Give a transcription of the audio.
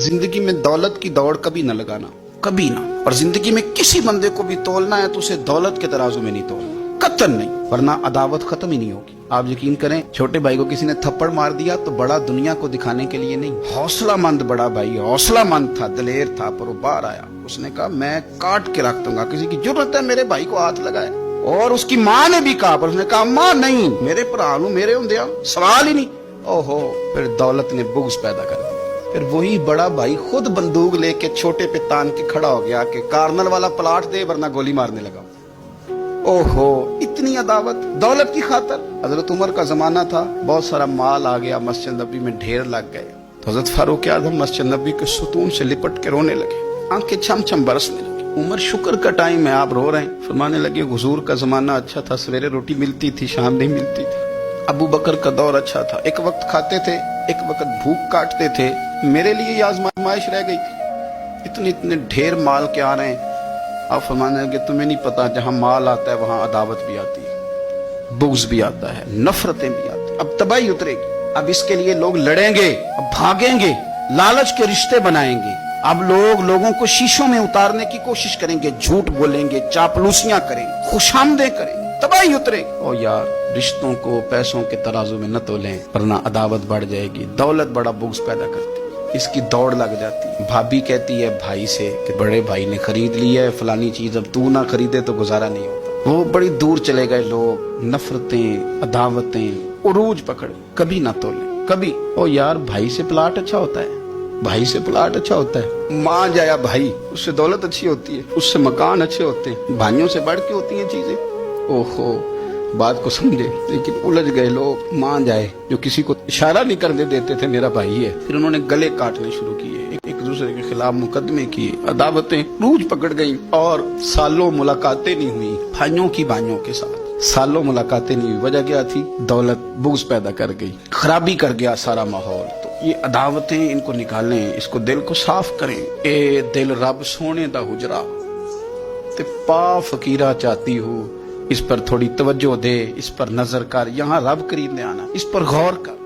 जिंदगी में दौलत की दौड़ कभी न लगाना, कभी ना। और जिंदगी में किसी बंदे को भी तोलना है तो उसे दौलत के तराजू में नहीं तोलना, कतन नहीं, वरना अदावत खत्म ही नहीं होगी। आप यकीन करें, छोटे भाई को किसी ने थप्पड़ मार दिया तो बड़ा दुनिया को दिखाने के लिए नहीं, हौसलामंद बड़ा भाई हौसलामंद था, दलेर था, पर वो बाहर आया। उसने कहा मैं काट के रख दूंगा, किसी की जरूरत है मेरे भाई को हाथ लगाए। और उसकी माँ ने भी कहा, पर उसने कहा माँ नहीं, मेरे भरा मेरे होंदे सवाल ही नहीं। ओहो, फिर दौलत ने बुग़्ज़ पैदा कर दिया। फिर वही बड़ा भाई खुद बंदूक लेके छोटे पे तान के खड़ा हो गया कि कार्नल वाला प्लाट दे वरना गोली मारने लगा। ओहो, इतनी अदावत दौलत की खातर। हजरत उमर का जमाना था, बहुत सारा माल आ गया, मस्जिद नबी में ढेर लग गए। तो हजरत फारूक आज़म मस्जिद नबी के सुतून से लिपट के रोने लगे, आंखें छम छम बरसने लगी। उमर शुक्र का टाइम है, आप रो रहे हैं। फरमाने लगे हुजूर का जमाना अच्छा था, सवेरे रोटी मिलती थी, शाम नहीं मिलती थी। अबू बकर का दौर अच्छा था, एक वक्त खाते थे, एक वक्त भूख काटते थे। मेरे लिए ये आजमाइश रह गई थी। इतने इतने ढेर माल के आ रहे हैं। आप फरमाने लगे तुम्हें नहीं पता, जहां माल आता है वहां अदावत भी आती है, बुग़्ज़ भी आता है, नफरतें भी आती है। अब तबाही उतरेगी, अब इसके लिए लोग लड़ेंगे, अब भागेंगे, लालच के रिश्ते बनाएंगे। अब लोगों को शीशों में उतारने की कोशिश करेंगे, झूठ बोलेंगे, चापलूसियां करेंगे, खुशामदें करेंगे, तबाही उतरेगी। ओ यार, रिश्तों को पैसों के तराजू में न तोलें, वरना अदावत बढ़ जाएगी। दौलत बड़ा बुग़्ज़ पैदा करती है, इसकी दौड़ लग जाती है। भाभी कहती है भाई से कि बड़े भाई ने खरीद ली है फलानी चीज, अब तू ना खरीदे तो गुजारा नहीं होता। वो बड़ी दूर चले गए लोग, नफरतें, अदावतें उरूज पकड़े, कभी ना तोले, कभी। ओ यार, भाई से प्लाट अच्छा होता है, भाई से प्लाट अच्छा होता है। माँ जाया भाई, उससे दौलत अच्छी होती है, उससे मकान अच्छे होते हैं, भाइयों से बढ़ के होती हैं चीजें। ओहो, बात को समझे, लेकिन उलझ गए लोग। मान जाए जो किसी को इशारा नहीं करने देते थे मेरा भाई है, फिर उन्होंने गले काटने शुरू किए, एक दूसरे के खिलाफ मुकदमे किए, अदावतें रूज पकड़ गई और सालों मुलाकातें नहीं हुई भाइयों की भाइयों के साथ। सालों मुलाकातें नहीं हुई, वजह क्या थी? दौलत बुग़्ज़ पैदा कर गई, खराबी कर गया सारा माहौल। तो ये अदावतें, इनको निकालें, इसको दिल को साफ करें। ए दिल रब सोने दा हुजरा ते पा फकीरा चाहती हूँ, इस पर थोड़ी तवज्जो दे, इस पर नजर कर, यहाँ रब करीब ने आना, इस पर गौर कर।